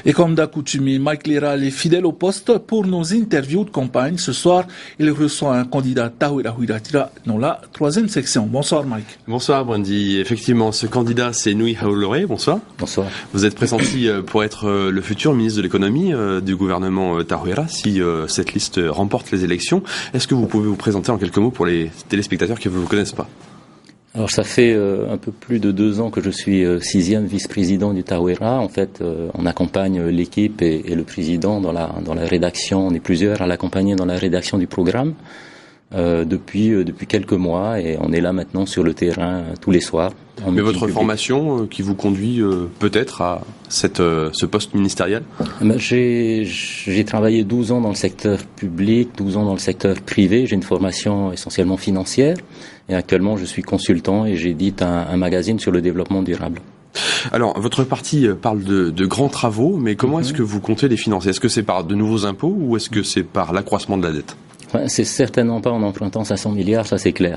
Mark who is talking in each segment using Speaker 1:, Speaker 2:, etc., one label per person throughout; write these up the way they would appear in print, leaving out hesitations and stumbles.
Speaker 1: Et comme d'accoutumé, Mike Liral est fidèle au poste pour nos interviews de campagne. Ce soir, il reçoit un candidat Tahouira Huiratira dans la 3e section. Bonsoir Mike.
Speaker 2: Bonsoir Brandy. Effectivement, ce candidat c'est Nui Haolore. Bonsoir.
Speaker 3: Bonsoir.
Speaker 2: Vous êtes pressenti pour être le futur ministre de l'économie du gouvernement Tahouira si cette liste remporte les élections. Est-ce que vous pouvez vous présenter en quelques mots pour les téléspectateurs qui ne vous connaissent pas?
Speaker 3: Alors ça fait un peu plus de 2 ans que je suis 6e vice-président du Tahouira. En fait, on accompagne l'équipe et le président dans la rédaction. On est plusieurs à l'accompagner dans la rédaction du programme depuis quelques mois et on est là maintenant sur le terrain tous les soirs.
Speaker 2: Mais votre formation qui vous conduit peut-être à ce poste ministériel?
Speaker 3: J'ai travaillé 12 ans dans le secteur public, 12 ans dans le secteur privé. J'ai une formation essentiellement financière et actuellement je suis consultant et j'édite un magazine sur le développement durable.
Speaker 2: Alors, votre parti parle de grands travaux, mais comment est-ce que vous comptez les financer? Est-ce que c'est par de nouveaux impôts ou est-ce que c'est par l'accroissement de la dette?
Speaker 3: C'est certainement pas en empruntant 500 milliards, ça c'est clair.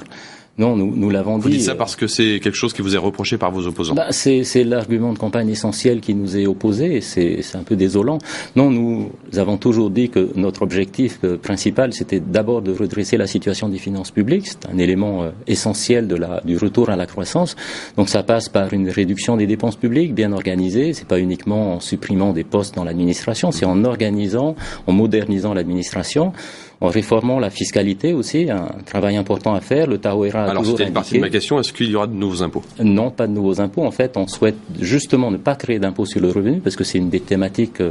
Speaker 3: Non, nous l'avons dit.
Speaker 2: Vous dites ça parce que c'est quelque chose qui vous est reproché par vos opposants?
Speaker 3: C'est l'argument de campagne essentiel qui nous est opposé et c'est un peu désolant. Non, nous avons toujours dit que notre objectif principal, c'était d'abord de redresser la situation des finances publiques. C'est un élément essentiel du retour à la croissance. Donc ça passe par une réduction des dépenses publiques bien organisée. C'est pas uniquement en supprimant des postes dans l'administration, c'est en organisant, en modernisant l'administration. En réformant la fiscalité aussi, un travail important à faire. Le Tahouira a
Speaker 2: Alors, c'était une partie de ma question, est-ce qu'il y aura de nouveaux impôts?
Speaker 3: Non, pas de nouveaux impôts. En fait, on souhaite justement ne pas créer d'impôt sur le revenu, parce que c'est une des thématiques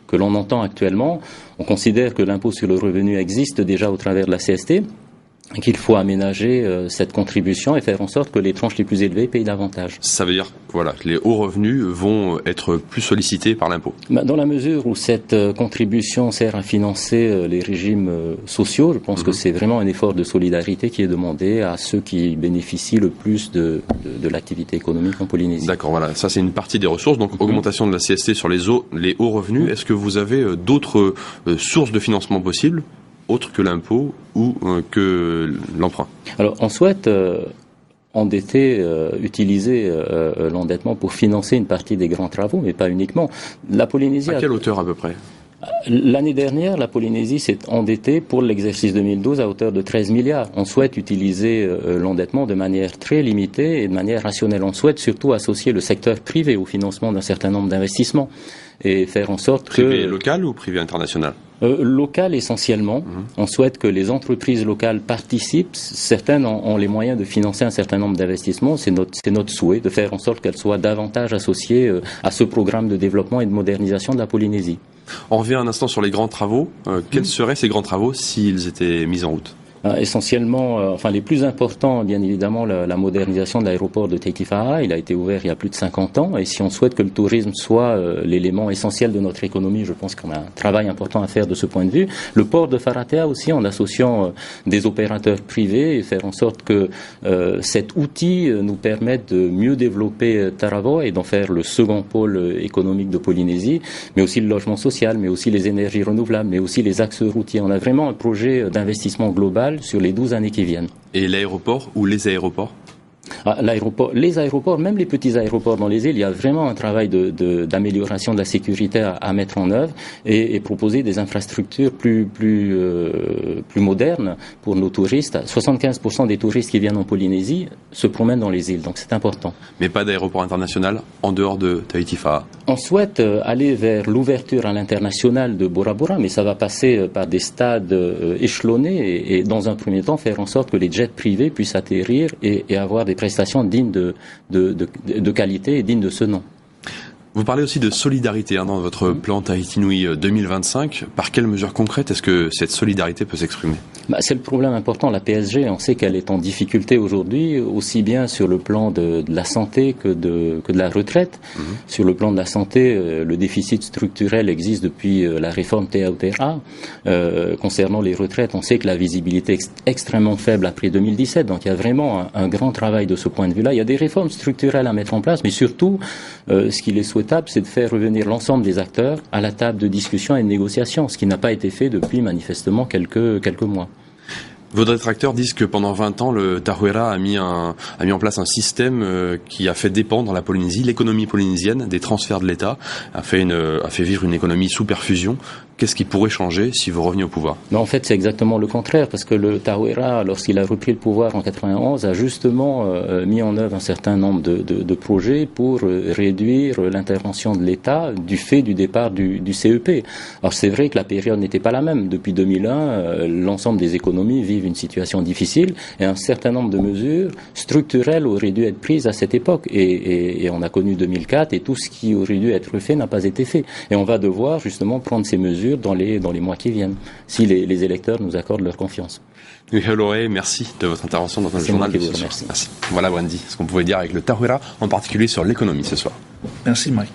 Speaker 3: que l'on entend actuellement. On considère que l'impôt sur le revenu existe déjà au travers de la CST, et qu'il faut aménager cette contribution et faire en sorte que les tranches les plus élevées payent davantage.
Speaker 2: Ça veut dire que voilà, les hauts revenus vont être plus sollicités par l'impôt?
Speaker 3: Dans la mesure où cette contribution sert à financer les régimes sociaux, je pense que c'est vraiment un effort de solidarité qui est demandé à ceux qui bénéficient le plus de l'activité économique en Polynésie.
Speaker 2: D'accord, voilà, ça c'est une partie des ressources, donc augmentation de la CST sur les hauts revenus. Est-ce que vous avez d'autres sources de financement possibles autre que l'impôt ou que l'emprunt?
Speaker 3: Alors, on souhaite utiliser l'endettement pour financer une partie des grands travaux, mais pas uniquement. La Polynésie.
Speaker 2: À quelle hauteur à peu près?
Speaker 3: L'année dernière, la Polynésie s'est endettée pour l'exercice 2012 à hauteur de 13 milliards. On souhaite utiliser l'endettement de manière très limitée et de manière rationnelle. On souhaite surtout associer le secteur privé au financement d'un certain nombre d'investissements et faire en sorte
Speaker 2: privé local ou privé international?
Speaker 3: Local essentiellement. On souhaite que les entreprises locales participent. Certaines ont les moyens de financer un certain nombre d'investissements. C'est notre souhait de faire en sorte qu'elles soient davantage associées à ce programme de développement et de modernisation de la Polynésie.
Speaker 2: On revient un instant sur les grands travaux. Quels seraient ces grands travaux s'ils étaient mis en route?
Speaker 3: Essentiellement, les plus importants, bien évidemment, la modernisation de l'aéroport de Teitifaha. Il a été ouvert il y a plus de 50 ans. Et si on souhaite que le tourisme soit l'élément essentiel de notre économie, je pense qu'on a un travail important à faire de ce point de vue. Le port de Faratea aussi, en associant des opérateurs privés et faire en sorte que cet outil nous permette de mieux développer Tarawa et d'en faire le second pôle économique de Polynésie, mais aussi le logement social, mais aussi les énergies renouvelables, mais aussi les axes routiers. On a vraiment un projet d'investissement global sur les 12 années qui viennent.
Speaker 2: Et l'aéroport ou les aéroports?
Speaker 3: Les aéroports, même les petits aéroports dans les îles, il y a vraiment un travail d'amélioration de la sécurité à mettre en œuvre et proposer des infrastructures plus modernes pour nos touristes. 75% des touristes qui viennent en Polynésie se promènent dans les îles, donc c'est important.
Speaker 2: Mais pas d'aéroport international en dehors de Teitifaha?
Speaker 3: On souhaite aller vers l'ouverture à l'international de Bora Bora, mais ça va passer par des stades échelonnés et dans un premier temps faire en sorte que les jets privés puissent atterrir et avoir des prestations dignes de qualité et dignes de ce nom.
Speaker 2: Vous parlez aussi de solidarité dans votre plan Tahiti Nui 2025. Par quelles mesures concrètes est-ce que cette solidarité peut s'exprimer?
Speaker 3: C'est le problème important. La PSG, on sait qu'elle est en difficulté aujourd'hui, aussi bien sur le plan de la santé que de la retraite. Sur le plan de la santé, le déficit structurel existe depuis la réforme TAUTERA. Concernant les retraites, on sait que la visibilité est extrêmement faible après 2017. Donc il y a vraiment un grand travail de ce point de vue-là. Il y a des réformes structurelles à mettre en place, mais surtout, ce qu'il est souhaitable, c'est de faire revenir l'ensemble des acteurs à la table de discussion et de négociation, ce qui n'a pas été fait depuis manifestement quelques mois.
Speaker 2: Vos détracteurs disent que pendant 20 ans, le Tahuera a mis en place un système qui a fait dépendre la Polynésie, l'économie polynésienne, des transferts de l'État, a fait vivre une économie sous perfusion. Qu'est-ce qui pourrait changer si vous reveniez au pouvoir?
Speaker 3: Mais en fait, c'est exactement le contraire, parce que le Tahuera, lorsqu'il a repris le pouvoir en 91, a justement mis en œuvre un certain nombre de projets pour réduire l'intervention de l'État du fait du départ du CEP. Alors c'est vrai que la période n'était pas la même. Depuis 2001, l'ensemble des économies vivent une situation difficile et un certain nombre de mesures structurelles auraient dû être prises à cette époque. Et on a connu 2004 et tout ce qui aurait dû être fait n'a pas été fait. Et on va devoir justement prendre ces mesures dans les mois qui viennent, si les électeurs nous accordent leur confiance.
Speaker 2: Nuihelo, merci de votre intervention dans le journal de ce soir. Merci. Voilà, Brandy, ce qu'on pouvait dire avec le Tahuera, en particulier sur l'économie ce soir.
Speaker 1: Merci, Mike.